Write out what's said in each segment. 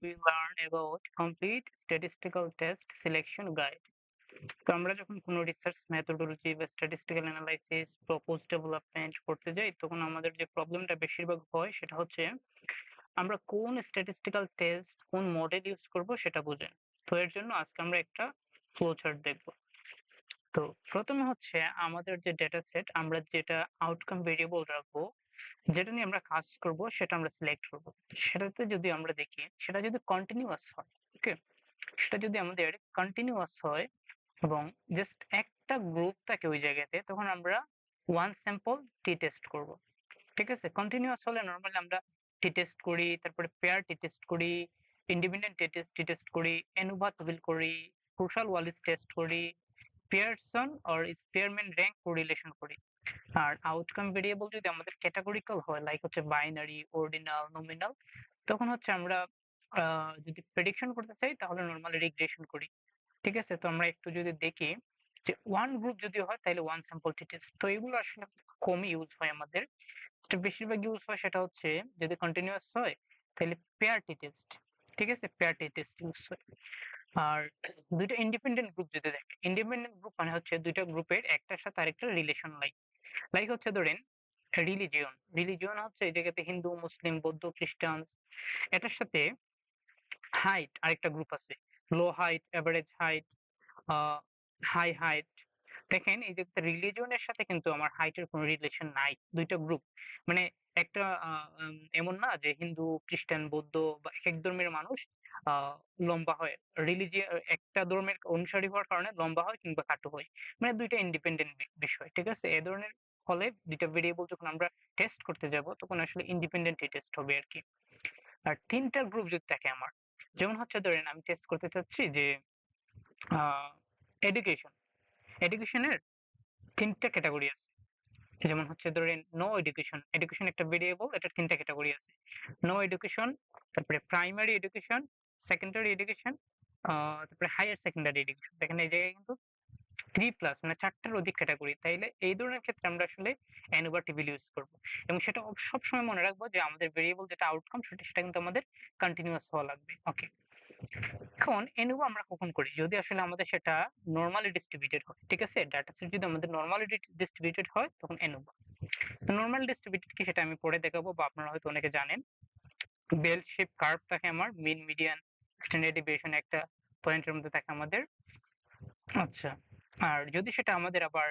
we learn about complete statistical test selection guide. তো আমরা যখন কোনো রিসার্চ মেথোডোলজি বা স্ট্যাটিস্টিক্যাল অ্যানালাইসিস প্রপোজ ডেভেলপমেন্ট করতে যাই তখন আমাদের যে প্রবলেমটা বেশিরভাগ হয় সেটা হচ্ছে আমরা কোন স্ট্যাটিস্টিক্যাল টেস্ট কোন মডেল ইউজ করব সেটা বুঝেন। তো এর জন্য আজকে আমরা একটা ফ্লো চার্ট দেখব। তো প্রথমে হচ্ছে আমাদের যে ডেটা সেট আমরা যেটা আউটকাম ভেরিয়েবল রাখবো যেটা নিয়ে আমরা কাজ করব সেটা আমরা সিলেক্ট করব। সেটাতে যদি আমরা দেখি সেটা যদি কন্টিনিউয়াস হয়, ওকে, সেটা যদি আমাদের কন্টিনিউয়াস হয় এবং জাস্ট একটা গ্রুপ থাকে ওই জায়গাতে তখন আমরা ওয়ান স্যাম্পল টি টেস্ট করব। ঠিক আছে, কন্টিনিউয়াস হলে নর্মালি আমরা টি টেস্ট করি, তারপরে পেয়ার টি টেস্ট করি, ইন্ডিপেন্ডেন্ট টি টেস্ট করি, এনুভা তবিল করি, ক্রুশাল ওয়ালিস টেস্ট করি, Pearson or Spearman rank correlation করি। আর আউটকাম ভেরিয়েবল যদি আমাদের ক্যাটাগরিক্যাল হয় লাইক হচ্ছে বাইনারি, অর্ডিনাল, নমিনাল, তখন হচ্ছে আমরা যদি প্রেডিকশন করতে চাই তাহলে নরমালি রিগ্রেশন করি। ঠিক আছে, তো আমরা একটু যদি দেখি যে ওয়ান গ্রুপ যদি হয় তাহলে ওয়ান স্যাম্পল টি টেস্ট, তো এগুলো আসলে কমই ইউজ হয় আমাদের। যেটা বেশিরভাগ ইউজ হয় সেটা হচ্ছে যদি কন্টিনিউয়াস হয় তাহলে পেয়ার টি টেস্ট। ঠিক আছে, পেয়ার টি টেস্ট ইউজ হয়। আর দুইটা ইন্ডিপেন্ডেন্ট গ্রুপ যদি দেখে, ইন্ডিপেন্ডেন্ট গ্রুপ মানে হচ্ছে দুইটা গ্রুপের একটার সাথে আরেকটা রিলেশন লাইক লাইক হচ্ছে ধরেন রিলিজিয়ন, রিলিজিয়ন হচ্ছে এই জায়গাতে হিন্দু, মুসলিম, বৌদ্ধ, খ্রিস্টান, এটার সাথে হাইট আরেকটা গ্রুপ আছে, low height, average height, high height. দেখেন এই যে রিলিজিয়নের সাথে কিন্তু আমার হাইটের কোনো রিলেশন নাই, দুইটা গ্রুপ মানে একটা এমন না যে হিন্দু, খ্রিস্টান, বৌদ্ধ বা এক এক ধর্মের মানুষ আহ লম্বা হয়, রিলিজিয়ন একটা ধর্মের অনুসারী হওয়ার কারণে লম্বা হয় কিংবা খাটো হয়, মানে দুইটা ইন্ডিপেন্ডেন্ট বিষয়। ঠিক আছে, এ ধরনের ফলে দুইটা ভেরিয়েবল যখন আমরা টেস্ট করতে যাব তখন আসলে ইন্ডিপেন্ডেন্ট টেস্ট হবে আর কি। আর তিনটা গ্রুপ যদি থাকে আমার, যেমন হচ্ছে ধরেন আমি টেস্ট করতে চাচ্ছি যে এডুকেশন, এডুকেশনের তিনটা ক্যাটাগরি আছে। যেমন হচ্ছে ধরেন নো এডুকেশন, এডুকেশন একটা ভেরিয়েবল, এটার তিনটা ক্যাটাগরি আছে, নো এডুকেশন, তারপরে প্রাইমারি এডুকেশন, সেকেন্ডারি এডুকেশন, তারপরে হায়ার সেকেন্ডারি এডুকেশন। দেখেন এই জায়গায় কিন্তু 3+ মানে 4টার অধিক ক্যাটাগরি, তাইলে এই ধরনের ক্ষেত্রে আমরা আসলে অ্যানোভা টেবিল ইউজ করব। এবং সেটা সবসময় মনে রাখবো যে আমাদের ভেরিয়েবল যেটা আউটকাম সেটা কিন্তু আমাদের কন্টিনিউয়াস হওয়া লাগবে। ওকে, এখন এনুভা আমরা কখন করি যদি আসলে আমাদের সেটা নরমালি ডিস্ট্রিবিউটেড হয়। ঠিক আছে, ডাটা সেট যদি আমাদের নরমালি ডিস্ট্রিবিউটেড হয় তখন এনুভা। নরমাল ডিস্ট্রিবিউটেড কি সেটা আমি পরে দেখাবো, বা আপনারা হয়তো অনেকে জানেন। বেল শেপ কার্ভ থাকে আমার, মিন, মিডিয়ান, স্ট্যান্ডার্ড ডেভিয়েশন একটা পয়েন্টের মধ্যে থাকে আমাদের। আচ্ছা, আর যদি সেটা আমাদের আবার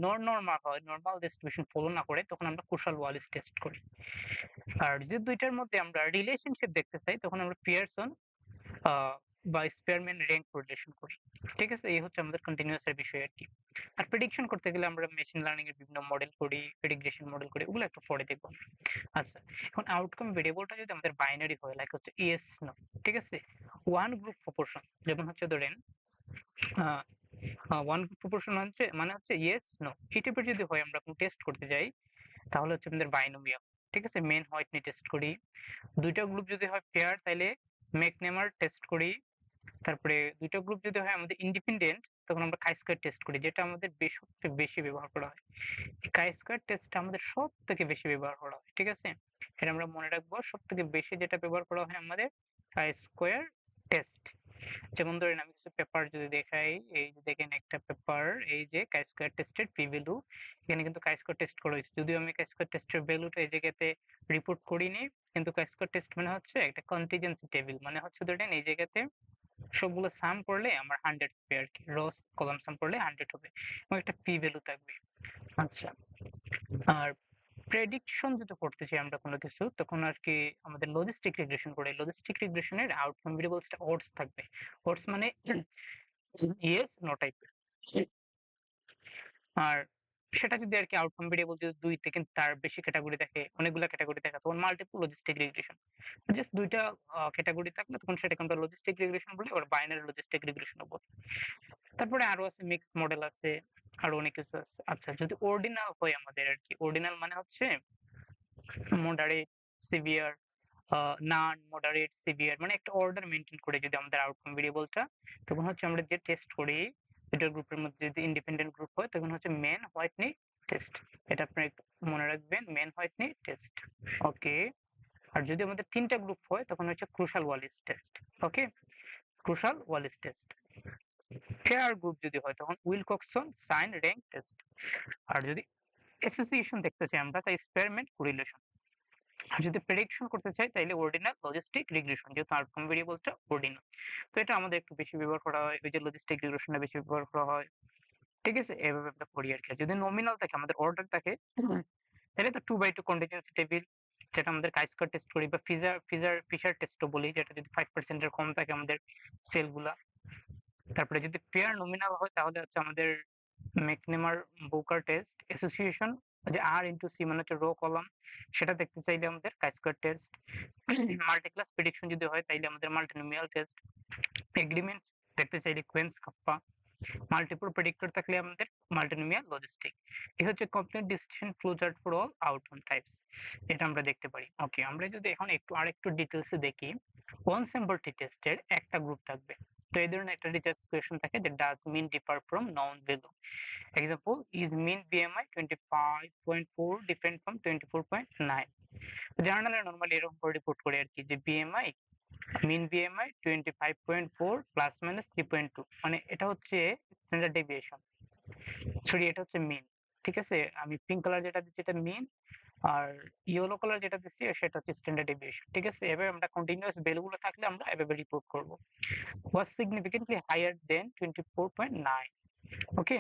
নর্মাল হয়, নরমাল ডিস্ট্রিবিউশন ফলো না করে, তখন আমরা কুশাল ওয়ালিস টেস্ট করি। আর যদি দুইটার মধ্যে আমরা রিলেশনশিপ দেখতে চাই তখন আমরা পিয়ারসন বা স্পেয়ারম্যান র্যাঙ্ক কোরিলেশন করি। ঠিক আছে, এই হচ্ছে আমাদের কন্টিনিউয়াস এর বিষয় আর কি। আর প্রেডিকশন করতে গেলে আমরা মেশিন লার্নিং এর বিভিন্ন মডেল করি, প্রেডিকশন মডেল করি, ওগুলো একটু পরে দেখবো। আচ্ছা, এখন আউটকাম ভেরিয়েবলটা যদি আমাদের বাইনারি হয় লাইক হচ্ছে ইয়েস নো, ঠিক আছে, ওয়ান গ্রুপ প্রপোর্শন, যেমন হচ্ছে ধরেন ওয়ান গ্রুপ প্রপোর্শন হচ্ছে মানে হচ্ছে ইয়েস নো, এই টাইপের যদি হয় আমরা কোনো টেস্ট করতে যাই তাহলে হচ্ছে আমাদের বাইনোমিয়াল। ঠিক আছে, মেন হোয়াইটনি টেস্ট করি। দুইটা গ্রুপ যদি হয় পেয়ার তাহলে ম্যাকনেমার টেস্ট করি। তারপরে দুইটা গ্রুপ যদি হয় আমাদের ইন্ডিপেন্ডেন্ট তখন আমরা কাই স্কয়ার টেস্ট করি, যেটা আমাদের সবচেয়ে বেশি ব্যবহার করা হয়। কাই স্কয়ার টেস্টটা আমাদের সব থেকে বেশি ব্যবহার করা হয়। ঠিক আছে, এটা আমরা মনে রাখবো, সব থেকে বেশি যেটা ব্যবহার করা হয় আমাদের কাই স্কয়ার টেস্ট। যেমন ধরেন আমি কিছু পেপার যদি দেখাই, এই যে দেখেন একটা পেপার, এই যে কাই স্কয়ার টেস্টের পি ভ্যালু, এখানে কিন্তু কাই স্কয়ার টেস্ট করা হয়েছে, যদিও আমি কাই স্কয়ার টেস্টের ভ্যালুটা এই জায়গাতে রিপোর্ট করিনি, কিন্তু কাই স্কয়ার টেস্ট মানে হচ্ছে একটা কন্টিজেন্সি টেবিল, মানে হচ্ছে ধরেন এই জায়গাতে সবগুলো সাম করলে আমার 100 হবে আর কি, রোস কলাম সাম করলে 100 হবে এবং একটা পি ভ্যালু থাকবে। আচ্ছা, আর প্রেডিকশন যদি করতে চাই আমরা কোনো কিছু তখন আর কি আমাদের লজিস্টিক রিগ্রেশন করে, লজিস্টিক রিগ্রেশনের আউটকাম ভেরিয়েবলসটা ওডস থাকবে। ওডস মানে ইয়েস নো টাইপের। আর সেটা যদি আর কি আউটকাম ভেরিয়েবল যদি 2 থেকে তার বেশি ক্যাটাগরি থাকে, অনেকগুলা ক্যাটাগরি থাকে, তখন মাল্টিপল লজিস্টিক রিগ্রেশন। জাস্ট দুইটা ক্যাটাগরি থাকলে তখন সেটাকে আমরা লজিস্টিক রিগ্রেশন বলি, আবার বাইনারি লজিস্টিক রিগ্রেশনও বলি। তারপরে আরো আছে মিক্সড মডেল আছে, আরো অনেক কিছু আছে। আচ্ছা, যদি অর্ডিনাল হয় আমাদের আর কি, অর্ডিনাল মানে হচ্ছে মডারেট, সিভিয়ার, নান, মডারেট, সিভিয়ার, মানে একটা অর্ডার মেনটেন করে যদি আমাদের আউটকাম ভেরিয়েবলটা, তখন হচ্ছে আমরা যে টেস্ট করি দুটো গ্রুপের মধ্যে যদি ইন্ডিপেন্ডেন্ট গ্রুপ হয় তখন হচ্ছে মেন হোয়াইটনি টেস্ট। এটা আপনি একটু মনে রাখবেন, মেন হোয়াইটনি টেস্ট। ওকে, আর যদি আমাদের 3টা গ্রুপ হয় তখন হচ্ছে Kruskal Wallis test. Okay, Kruskal Wallis test. Pair group যদি হয় তখন উইলকক্সন সাইন র্যাঙ্ক টেস্ট। আর যদি অ্যাসোসিয়েশন দেখতে চাই আমরা তাই স্পেয়ারম্যান কোরিলেশন। আর যদি প্রেডিকশন করতে চাই তাহলে অর্ডিনাল লজিস্টিক রিগ্রেশন, যেহেতু আউটকাম ভেরিয়েবলটা অর্ডিনাল। তো এটা আমাদের একটু বেশি ব্যবহার করা হয়, ওই যে লজিস্টিক রিগ্রেশনটা বেশি ব্যবহার করা হয়। ঠিক আছে, এভাবে আমরা করি আর কি। যদি নমিনাল থাকে, আমাদের অর্ডার থাকে, তাহলে তো 2/2 কন্টিনজেন্সি টেবিল, যেটা আমাদের কাইস্কোয়ার টেস্ট করি বা ফিশার টেস্টও বলি, যেটা যদি 5% এর কম থাকে আমাদের সেলগুলা। তারপরে যদি পেয়ার নমিনাল হয় তাহলে হচ্ছে আমাদের ম্যাকনেমার বুকার টেস্ট। অ্যাসোসিয়েশন যে আর ইন্টু সি মানে হচ্ছে রো কলাম, সেটা দেখতে চাইলে আমাদের কাইস্কোয়ার টেস্ট। মাল্টিক্লাস প্রেডিকশন যদি হয় তাইলে আমাদের মাল্টিনোমিয়াল টেস্ট। এগ্রিমেন্ট দেখতে চাইলে কুয়েন্স কাপ্পা। মাল্টিপল প্রেডিক্টর থাকলে আমাদের মাল্টিনোমিয়াল লজিস্টিক। এই হচ্ছে complete decision flow chart for all outcome types, এটা আমরা দেখতে পারি। ওকে, আমরা যদি এখন আরেকটু ডিটেলসে দেখি, ওয়ান স্যাম্পল টি টেস্টের একটা গ্রুপ থাকবে। তো এই ধরনের একটা রিসার্চ কোয়েশ্চন থাকে যে does mean differ from known value. Example, is mean BMI 25.4 different from 24.9। জার্নালে নরমালি এরকম করে রিপোর্ট করে আর কি, যে বিএমআই মিন বিএমআই 25.4 প্লাস মাইনাস 3.2, মানে এটা হচ্ছে স্ট্যান্ডার্ড ডেভিয়েশন, সরি এটা হচ্ছে মিন। ঠিক আছে, আমি পিঙ্ক কালার যেটা দিচ্ছি এটা মিন, আর ইয়েলো কালার যেটা দিচ্ছি সেটা হচ্ছে স্ট্যান্ডার্ড ডেভিয়েশন। ঠিক আছে, এভাবে আমরা কন্টিনিউয়াস ভ্যালুগুলো থাকলে আমরা এভাবে রিপোর্ট করব। ওয়াজ সিগনিফিকেন্টলি হায়ার দেন 24.9। ওকে,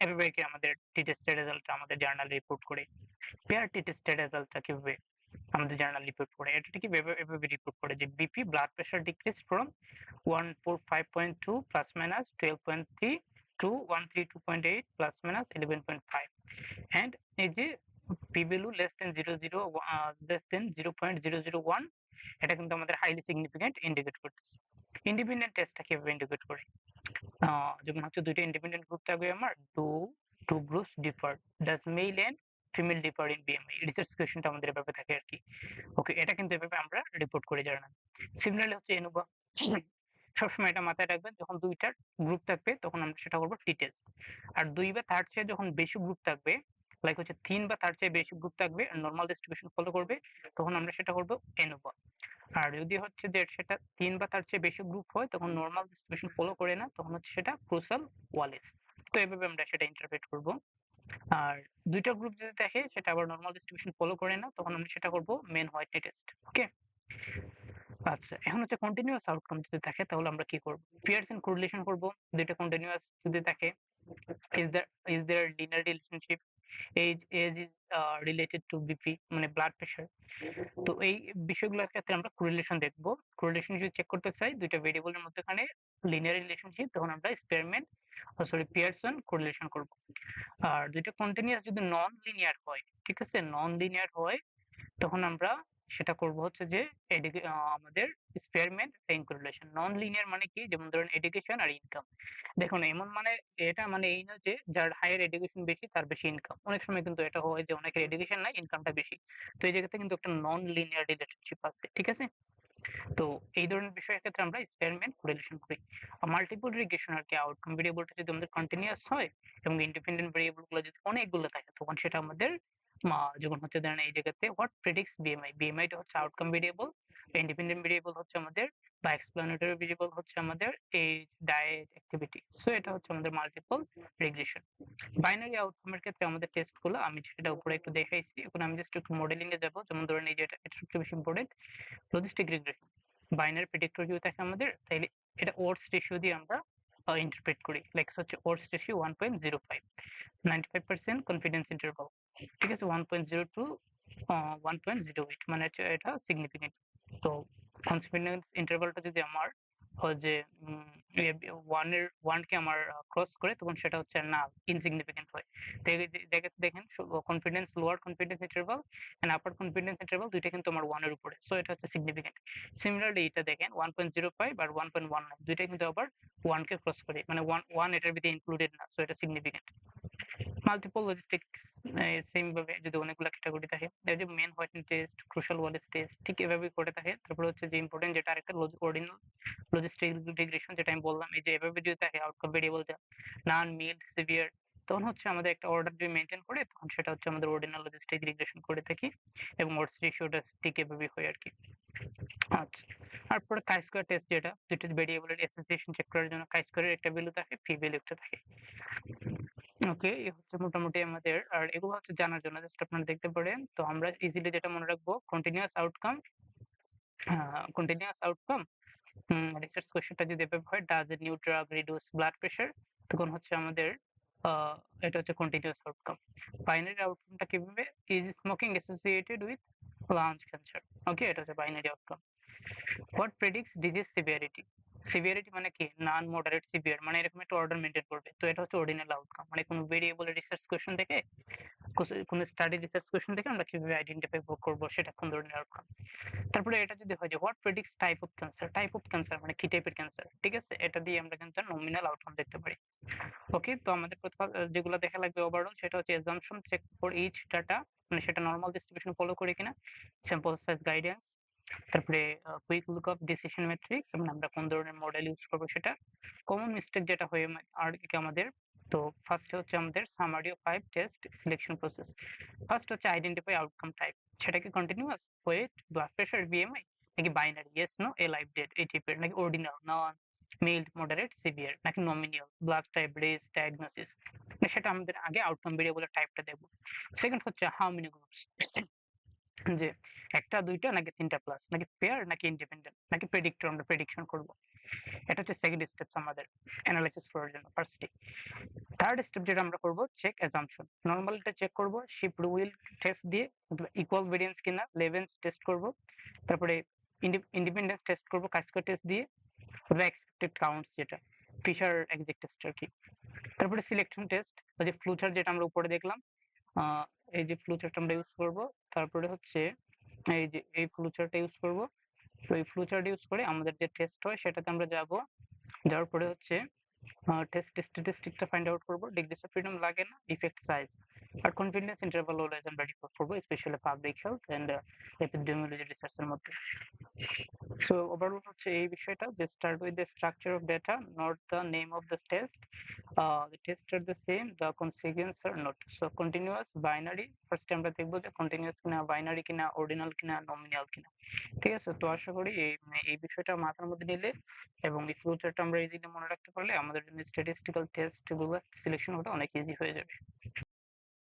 এভাবে কি আমাদের টি টেস্টের রেজাল্টটা আমাদের জার্নাল রিপোর্ট করে। পেয়ার টি টেস্টের রেজাল্টটা কিভাবে আমাদের জার্নাল রিপোর্ট করে, এটা কি এভাবে রিপোর্ট করে যে BP blood pressure decrease from 145.2 plus minus 12.3 to 132.8 plus minus 11.5, and এই যে পি ভ্যালু লেস দেন 0.001, এটা কিন্তু আমাদের হাইলি সিগনিফিকেন্ট ইন্ডিকেট করতেছে। ইন্ডিপেন্ডেন্ট টেস্টটা কিভাবে ইন্ডিকেট করে, যেমন হচ্ছে দুইটা ইন্ডিপেন্ডেন্ট গ্রুপ থাকবে আমার, two groups differ, does male and female differ in BMI. Research কোয়েশ্চনটা আমাদের এভাবে থাকে আর কি। ওকে, এটা কিন্তু এভাবে আমরা রিপোর্ট করে জার্নাল। সিমিলারলি হচ্ছে এনোভা, সবসময় এটা মাথায় রাখবেন, যখন দুইটার গ্রুপ থাকবে তখন আমরা সেটা করবো টি টেস্ট। আর 2 বা তার চেয়ে যখন বেশি গ্রুপ থাকবে, লাইক হচ্ছে 3 বা তার চেয়ে বেশি গ্রুপ থাকবে নর্মাল ডিস্ট্রিবিউশন ফলো করবে, তখন আমরা সেটা করবো এনোভা। আর যদি হচ্ছে যে সেটা 3 বা তার চেয়ে বেশি গ্রুপ হয় তখন নর্মাল ডিস্ট্রিবিউশন ফলো করে না, তখন হচ্ছে সেটা ক্রুশাল ওয়ালিস। তো এভাবে আমরা সেটা ইন্টারপ্রেট করব। আর দুইটা গ্রুপ যদি দেখে সেটা আবার নর্মাল ডিস্ট্রিবিউশন ফলো করে না, তখন আমরা সেটা করব মেন হোয়াইটনি টেস্ট। ওকে, আচ্ছা, এখন হচ্ছে কন্টিনিউয়াস আউটকাম যদি থাকে তাহলে আমরা কি করব, পিয়ারসন কোরিলেশন করব। দুইটা কন্টিনিউয়াস যদি থাকে, is there linear relationship, age is related to BP মানে ব্লাড প্রেশার। তো এই বিষয়গুলোর ক্ষেত্রে আমরা কোরিলেশন দেখব। কোরিলেশন যদি চেক করতে চাই দুইটা ভেরিয়েবলের মধ্যখানে লিনিয়ার রিলেশনশিপ, তখন আমরা স্পেয়ারম্যান পিয়ারসন কোরিলেশন করব। আর দুইটা কন্টিনিউয়াস যদি নন লিনিয়ার হয়, ঠিক আছে, নন লিনিয়ার হয়, তখন আমরা সেটা করব হচ্ছে যে আমাদের স্পেয়ারম্যান সাইন কোরিলেশন। নন লিনিয়ার মানে কি, যেমন ধরেন এডুকেশন আর ইনকাম। দেখুন এমন মানে, এটা মানে এই না যে যার হায়ার এডুকেশন বেশি তার বেশি ইনকাম। অনেক সময় কিন্তু এটা হয় যে অনেকের এডুকেশন নাই, ইনকামটা বেশি। তো এই জায়গাতে কিন্তু একটা নন লিনিয়ার রিলেশনশিপ আছে। ঠিক আছে, তো এই ধরনের বিষয়ের ক্ষেত্রে আমরা স্পেয়ারম্যান কোরিলেশন করি। মাল্টিপল রিগ্রেশন আর কি, আউটকাম ভেরিয়েবলটা যদি আমাদের কন্টিনিউয়াস হয় এবং ইন্ডিপেন্ডেন্ট ভেরিয়েবল গুলো যদি অনেকগুলো থাকে, তখন সেটা আমাদের যখন হচ্ছে ধরেন এই জায়গাতে হোয়াট প্রেডিক্টস বিএমআই, বিএমআইটা হচ্ছে আউটকাম ভেরিয়েবল, ইন্ডিপেন্ডেন্ট ভেরিয়েবল হচ্ছে আমাদের বা এক্সপ্লানেটরি ভেরিয়েবল হচ্ছে আমাদের এই ডায়েট অ্যাক্টিভিটি। সো এটা হচ্ছে আমাদের মাল্টিপল রিগ্রেশন। বাইনারি আউটকামের ক্ষেত্রে আমাদের টেস্টগুলো আমি সেটা উপরে একটু দেখাইছি। এখন আমি জাস্ট একটু মডেলিং এ যাব। যেমন ধরেন এই যে এটা সবচেয়ে বেশি important, logistic regression. Binary predictor যদি থাকে আমাদের, তাহলে এটা ওডস রেশিও দিয়ে আমরা ইন্টারপ্রেট করি। লাইক হচ্ছে ওডস রেশিও 1.05, 95% কনফিডেন্স ইন্টারভাল। ঠিক আছে, 1.0 টু 1.08 মানে হচ্ছে এটা সিগনিফিকেন্ট। তো কনফিডেন্স ইন্টারভালটা যদি আমার হয় যে ওয়ানকে আমার ক্রস করে, তখন সেটা হচ্ছে না ইনসিগনিফিকেন্ট হয়। দেখেন confidence, lower confidence interval and upper confidence interval দুইটা কিন্তু আমার 1 এর উপরে, সো এটা হচ্ছে সিগনিফিকেন্ট। সিমিলারলি এটা দেখেন 1.05 আর 1.19 দুইটা কিন্তু আবার 1 কে ক্রস করে, মানে 1 এটার ভিতরে ইনক্লুডেড না, সো এটা সিগনিফিকেন্ট। মাল্টিপল লজিস্টিক সেম ভাবে যদি অনেকগুলো ক্যাটাগরি থাকে, এই যে Mann Whitney test, Kruskal Wallis test, ঠিক এভাবে করে থাকে। তারপর হচ্ছে যে ইম্পর্টেন্ট যেটা আরেকটা অর্ডিনাল লজিস্টিক রিগ্রেশন, যেটা আমি বললাম, এই যে এভাবে যদি থাকে আউটকাম ভেরিয়েবলটা নন মিল্ড সিভিয়ার, তখন হচ্ছে আমাদের একটা অর্ডার যদি মেনটেন করে তখন সেটা হচ্ছে আমাদের অর্ডিনাল লজিস্টিক রিগ্রেশন করে থাকি এবং ওডস রেশিওটা স্টিক এভাবে হয় আর কি। আচ্ছা, তারপরে কাই স্কয়ার টেস্ট যেটা ভেরিয়েবলের অ্যাসোসিয়েশন চেক করার জন্য কাই স্কয়ারের একটা ভ্যালু থাকে, পি ভ্যালু একটা থাকে। ওকে, এই হচ্ছে মোটামুটি আমাদের, আর এগুলো হচ্ছে জানার জন্য জাস্ট আপনারা দেখতে পারেন। তো আমরা ইজিলি যেটা মনে রাখবো, কন্টিনিউয়াস আউটকাম রিসার্চ কোয়েশ্চেনটা যদি এভাবে হয়, does a new drug reduce blood pressure, তখন হচ্ছে আমাদের এটা হচ্ছে কন্টিনিউয়াস আউটকাম। বাইনারি আউটকামটা কিভাবে, is smoking associated with lung cancer. Okay, এটা হচ্ছে binary outcome. What predicts disease severity, severity মানে কি, নন মডারেট সিভিয়ার, মানে এরকম একটা অর্ডার মেনটেন করবে। তো এটা হচ্ছে অর্ডিনাল আউটকাম, মানে কোনো ভেরিয়েবলের রিসার্চ কোয়েশ্চেন থেকে, কোনো স্টাডি রিসার্চ কোয়েশ্চেন থেকে আমরা কিভাবে আইডেন্টিফাই করবো সেটা কোন ধরনের আউটকাম। তারপরে এটা যদি হয় যে what predicts type of cancer মানে কি টাইপের ক্যান্সার, ঠিক আছে, এটা দিয়ে আমরা কিন্তু নমিনাল আউটকাম দেখতে পারি। ওকে, তো আমাদের প্রথম যেগুলো দেখা লাগবে ওভারঅল, সেটা হচ্ছে assumption check for each data, মানে সেটা নরমাল ডিস্ট্রিবিউশন ফলো করে কিনা, স্যাম্পল সাইজ গাইডেন্স, তারপরে quick look up decision matrix, মানে আমরা কোন ধরনের মডেল ইউজ করবো সেটা, কমন মিস্টেক যেটা হয় আর কি আমাদের। তো ফার্স্ট হচ্ছে আমাদের summary of 5 test selection process. First হচ্ছে আইডেন্টিফাই আউটকাম টাইপ, সেটা কি continuous, weight, blood pressure, BMI, নাকি binary, yes no, alive dead, এই টাইপের, নাকি ordinal, none, mild, moderate, severe, নাকি nominal, blood type, race, diagnosis, সেটা আমাদের আগে আউটকাম ভেরিয়েবলের টাইপটা দেখবো। সেকেন্ড হচ্ছে হাউ মেনি গ্রুপস, যে একটা, দুইটা, নাকি তিনটা প্লাস, নাকি পেয়ার, নাকি ইন্ডিপেন্ডেন্ট, নাকি প্রেডিক্টর, আমরা প্রেডিকশন করব। এটা হচ্ছে সেকেন্ড স্টেপস আমাদের অ্যানালাইসিস করার জন্য। ফার্স্টে থার্ড স্টেপ যেটা আমরা করব, চেক অ্যাজাম্পশন। নরমালটা চেক করব, শিফট হুইল টেস্ট দিয়ে, ইকুয়াল ভেরিয়েন্স কিনা, লেভেন্স টেস্ট করব। তারপরে ইন্ডিপেন্ডেন্স টেস্ট করব কাস্কো টেস্ট দিয়ে, তারপরে এক্সপেক্টেড কাউন্টস যেটা ফিশার এক্সাক্ট টেস্ট আর কি। তারপরে সিলেকশন টেস্ট, ওই যে ফ্লুচার্ট যেটা আমরা উপরে দেখলাম, এই যে ফ্লুচার্ট আমরা ইউজ করব। তারপরে হচ্ছে এই যে এই ফ্লুচার্টটা ইউজ করব। তো এই ফ্লুচার্ট ইউজ করে আমাদের যে টেস্ট হয় সেটাতে আমরা যাব। যাওয়ার পরে হচ্ছে টেস্ট স্ট্যাটিস্টিকটা ফাইন্ড আউট করব, ডিগ্রিস অফ ফ্রিডম লাগে না, ইফেক্ট সাইজ, আর কনফিডেন্স ইন্টারভাল অলওয়েজ আমরা রিপোর্ট করব, specially public health and epidemiology রিসার্চের মধ্যে। So overall হচ্ছে এই বিষয়টা, যে start with the structure of data, not the name of the test. The tests are the same, the consequences are not. So continuous, binary, first আমরা দেখবো যে continuous কিনা, binary কিনা, ordinal কিনা, nominal কিনা। ঠিক আছে, তো আশা করি এই বিষয়টা মাথার মধ্যে নিলে এবং এই ফ্লোচার্টটা আমরা ইজিলি মনে রাখতে পারলে আমাদের জন্য স্ট্যাটিস্টিক্যাল টেস্ট গুলো সিলেকশন ওটা অনেক ইজি হয়ে যাবে।